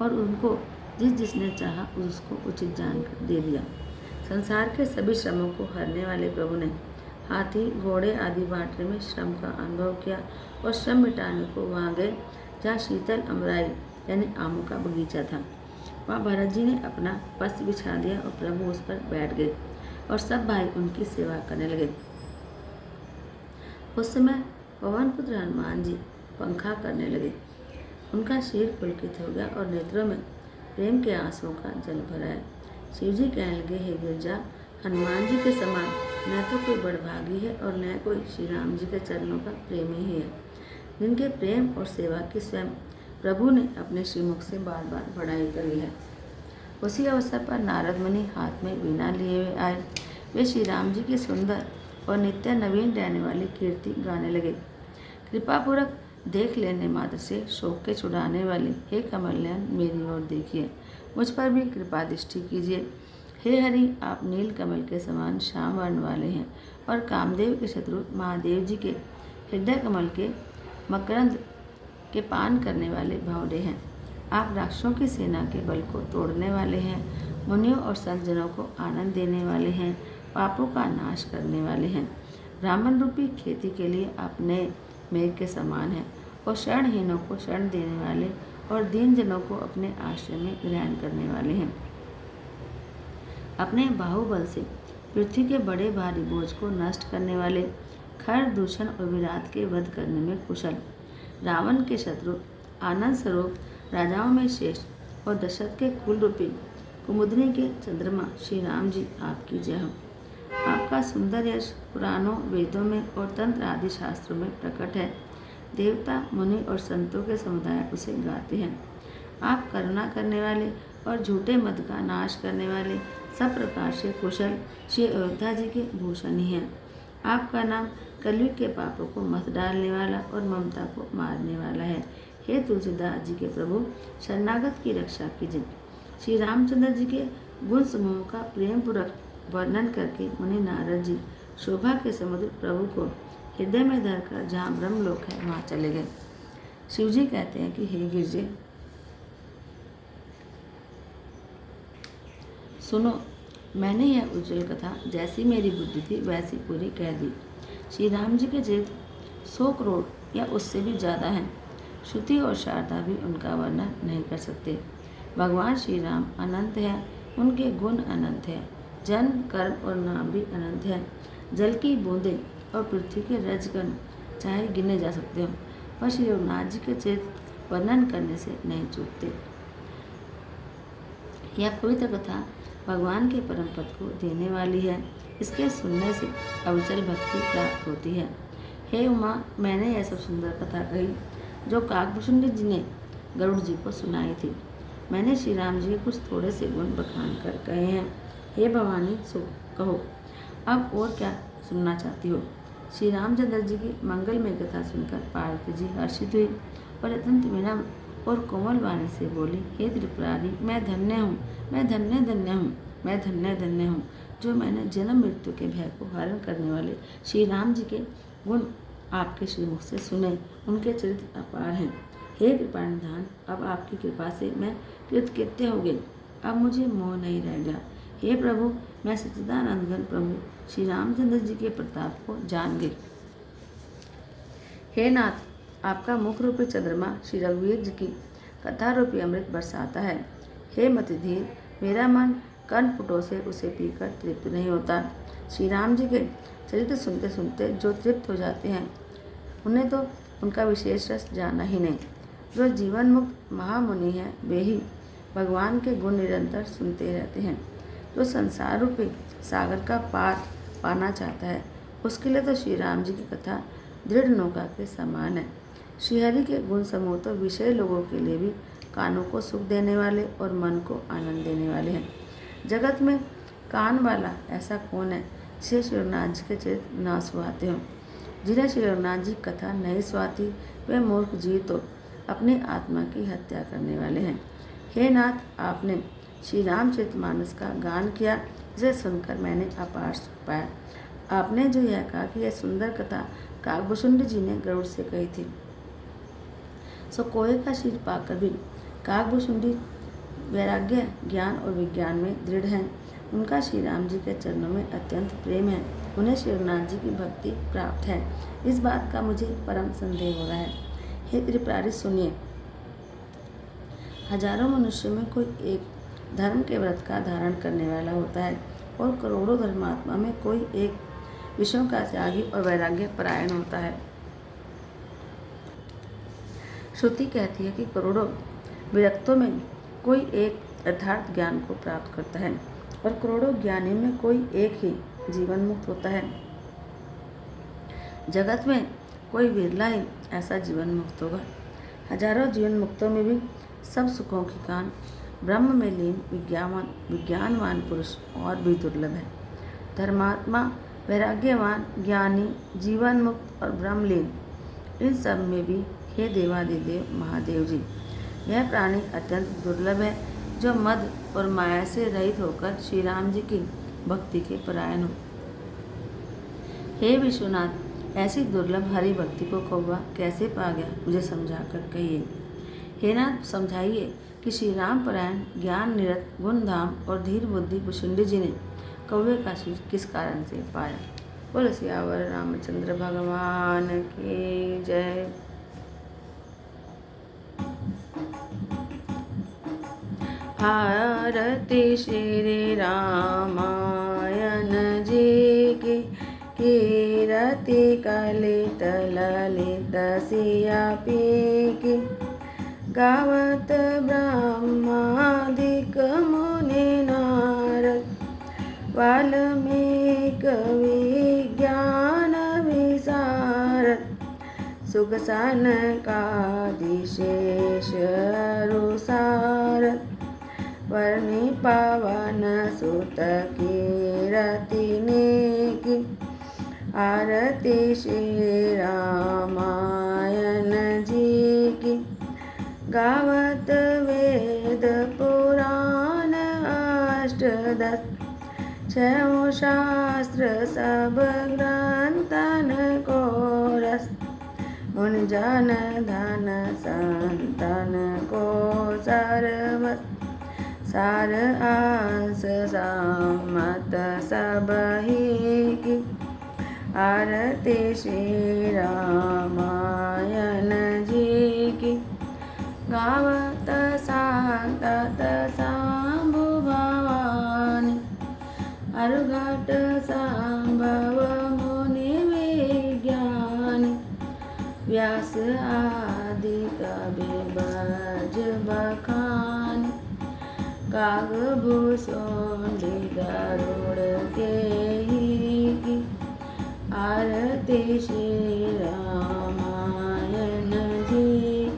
और उनको जिसने चाहा उसको उचित जानकर दे दिया। संसार के सभी श्रमों को हरने वाले प्रभु ने हाथी, घोड़े आदि बांटने में श्रम का अनुभव किया और श्रम मिटाने को वहाँ गए जहाँ शीतल अमराई यानी आमों का बगीचा था। वहाँ भरत जी ने अपना वस्त्र बिछा दिया और प्रभु उस पर बैठ गए और सब भाई उनकी सेवा करने लगे। उस समय पवन पुत्र हनुमान जी पंखा करने लगे। उनका शीर पुलकित हो गया और नेत्रों में प्रेम के आंसुओं का जल भरा है। शिव जी कहने लगे, हे गिरजा, हनुमान जी के समान न तो कोई बड़भागी है और न कोई श्री राम जी के चरणों का प्रेमी ही है, जिनके प्रेम और सेवा की स्वयं प्रभु ने अपने श्रीमुख से बार बार बड़ाई करी है। उसी अवसर पर नारद मुनि हाथ में वीणा लिए हुए आए। वे श्री राम जी की सुंदर और नित्य नवीन रहने वाली कीर्ति गाने लगे। कृपापूर्वक देख लेने मात्र से शोक के छुड़ाने वाले हे कमलनयन, मेरी ओर देखिए, मुझ पर भी कृपा दृष्टि कीजिए। हे हरि, आप नील कमल के समान श्याम वर्ण वाले हैं और कामदेव के शत्रु महादेव जी के हृदय कमल के मकरंद के पान करने वाले भंवरे हैं। आप राक्षसों की सेना के बल को तोड़ने वाले हैं, मुनियों और संतजनों को आनंद देने वाले हैं, पापों का नाश करने वाले हैं। ब्राह्मण रूपी खेती के लिए आप नए मेघ के समान हैं और शरणहीनों को शरण देने वाले और दीन जनों को अपने आश्रय में ग्रहण करने वाले हैं। अपने बाहुबल से पृथ्वी के बड़े भारी बोझ को नष्ट करने वाले, खर, दूषण और विराट के वध करने में कुशल, रावण के शत्रु, आनंद स्वरूप, राजाओं में श्रेष्ठ और दशरथ के कुल रूपी कुमुदनी के चंद्रमा श्री राम जी, आपकी जय हो। आपका सुंदर यश पुराणों, वेदों में और तंत्र आदि शास्त्रों में प्रकट है। देवता, मुनि और संतों के समुदाय उसे गाते हैं। आप करुणा करने वाले और झूठे मत का नाश करने वाले, सब प्रकार से कुशल श्री अयोध्या जी के भूषण ही हैं। आपका नाम कलयुग के पापों को मत डालने वाला और ममता को मारने वाला है। हे तुलसीदास जी के प्रभु, शरणागत की रक्षा कीजिए। श्री रामचंद्र जी के गुण समूह का प्रेम पूर्वक वर्णन करके मुनि नारद जी शोभा के समुद्र प्रभु को हृदय में धरकर जहाँ ब्रह्मलोक है वहाँ चले गए। शिव जी कहते हैं कि हे गिरजे, सुनो, मैंने यह उज्जवल कथा जैसी मेरी बुद्धि थी वैसी पूरी कह दी। श्री राम जी के चरित्र 100 करोड़ या उससे भी ज़्यादा हैं। श्रुति और शारदा भी उनका वर्णन नहीं कर सकते। भगवान श्री राम अनंत है, उनके गुण अनंत है, जन्म कर्म और नाम भी अनंत है। जल की बूंदें और पृथ्वी के रजगण चाहे गिने जा सकते हो, पर श्री रघुनाथ जी के चरित्र वर्णन करने से नहीं चूकते। यह पवित्र कथा भगवान के परम पद को देने वाली है। इसके सुनने से अविचल भक्ति प्राप्त होती है। हे उमा, मैंने यह सब सुंदर कथा कही जो काकभूषुंडी जी ने गरुड़ जी को सुनाई थी। मैंने श्री राम जी के कुछ थोड़े से गुण बखान कर कहे हैं। हे भवानी, सो कहो, अब और क्या सुनना चाहती हो। श्री रामचंद्र जी की मंगलमय कथा सुनकर पार्वती जी हर्षित हुई और अत्यंत विनम्र और कोमल वाणी से बोली, हे त्रिपुरारी, मैं धन्य हूँ, मैं धन्य धन्य हूँ, मैं धन्य धन्य हूँ, जो मैंने जन्म मृत्यु के भय को हरण करने वाले श्री राम जी के गुण आपके श्रीमुख से सुने। उनके चरित्र अपार हैं। हे कृपा निधान, अब आपकी कृपा से मैं कृतकृत्य हो गई। अब मुझे मोह नहीं रह गया। हे प्रभु, मैं सच्चिदानंद प्रभु श्री रामचंद्र जी के प्रताप को जान गई। हे नाथ, आपका मुख रूपी चंद्रमा श्री रघुवीर जी की कथा रूपी अमृत बरसाता है। हे मतिधीर, मेरा मन कर्णपुटों से उसे पीकर तृप्त नहीं होता। श्री राम जी के चरित्र सुनते सुनते जो तृप्त हो जाते हैं, उन्हें तो उनका विशेष रस जाना ही नहीं। जो जीवन मुक्त महामुनि हैं, वे ही भगवान के गुण निरंतर सुनते रहते हैं। जो संसार रूपी सागर का पार पाना चाहता है, उसके लिए तो श्री राम जी की कथा दृढ़ नौका के समान है। श्रीहरि के गुण समूह तो विषय लोगों के लिए भी कानों को सुख देने वाले और मन को आनंद देने वाले हैं। जगत में कान वाला ऐसा कौन है जिसे श्री रघुनाथ जी के चरित्र ना सुहाते हों। जिन्हें श्री रघुनाथ जी कथा नहीं सुहाती, वे मूर्ख जीव तो अपनी आत्मा की हत्या करने वाले हैं। हे नाथ, आपने श्री रामचरितमानस का गान किया, जिसे सुनकर मैंने अपार सुख पाया। आपने जो यह कहा कि यह सुंदर कथा काकभूषुंडी जी ने गरुड़ से कही थी, सो कोय का शीर पाकर भी काकभूषुंडी वैराग्य, ज्ञान और विज्ञान में दृढ़ हैं। उनका श्री राम जी के चरणों में अत्यंत प्रेम है। उन्हें श्री रघुनाथ जी की भक्ति प्राप्त है। इस बात का मुझे परम संदेह हो रहा है। हे त्रिपुरारी, सुनिए, हजारों मनुष्यों में कोई एक धर्म के व्रत का धारण करने वाला होता है और करोड़ों धर्मात्मा में कोई एक विषयों का त्यागी और वैराग्य परायण होता है। श्रुति कहती है कि करोड़ों विरक्तों में कोई एक यथार्थ ज्ञान को प्राप्त करता है और करोड़ों ज्ञानियों में कोई एक ही जीवन मुक्त होता है। जगत में कोई विरला ही ऐसा जीवन मुक्त होगा। हजारों जीवन मुक्तों में भी सब सुखों की कान ब्रह्म में लीन विज्ञानवान पुरुष और भी दुर्लभ है। धर्मात्मा, वैराग्यवान, ज्ञानी, जीवन मुक्त और ब्रह्मलीन, इन सब में भी हे देवादिदेव महादेव जी, यह प्राणी अत्यंत दुर्लभ है जो मद और माया से रहित होकर श्री राम जी की भक्ति के परायण हो। हे विश्वनाथ, ऐसी दुर्लभ हरि भक्ति को कौवा कैसे पा गया, मुझे समझा कर कहिए। हे नाथ, समझाइए कि श्री राम परायण, ज्ञान निरत, गुणधाम और धीर बुद्धि भूषुंडी जी ने कौवे का शीर किस कारण से पाया। बोलो सियावर रामचंद्र भगवान की जय। आरती श्री रामायण जी की, कीरति कलित ललित सिया पी की। गावत ब्रह्मादिक मुनि नारद, वाल्मीकि विज्ञान विशारद। सुख सनकादिशेष रुसार वर्णि पावन सुत कीरति की आरती श्री रामायण जी की गावत वेद पुराण अष्टदश छो शास्त्र सब ग्रंथन को रस मुन जन धन संतन को सर्वस सार आस सामत सब ही की आरती श्री रामायण जी की गावत सांतत सांभु भवानी अरुघट सांभव मुनि विज्ञानी व्यास आदि कवि बज बखानी कागभूषोंडि गरुड़ के की आरती श्री रामायण जी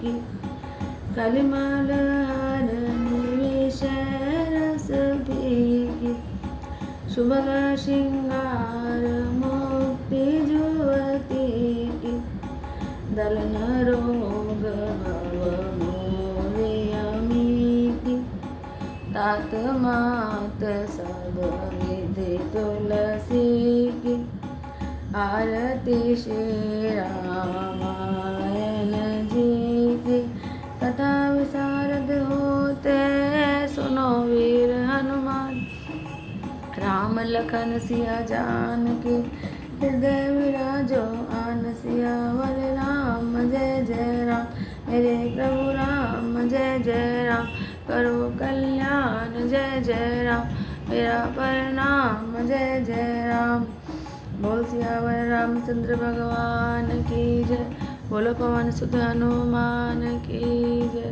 की कलिमल निविशरस की शुभ श्रृंगार मुक्ति जुवती की दलन रोग भव मोरियमी की तात मात सब विधि तुलसी की आरती श्री रामायण जी की कथा विशारद होते सुनो वीर हनुमान राम लखन सिया जान के हृदय विराजो आन सियावर राम जय जय राम मेरे प्रभु राम जय जय राम करो कल्याण जय जय राम मेरा प्रणाम जय जय राम। बोल सियावर रामचंद्र भगवान की जय। बोलो पवन सुत हनुमान की जय।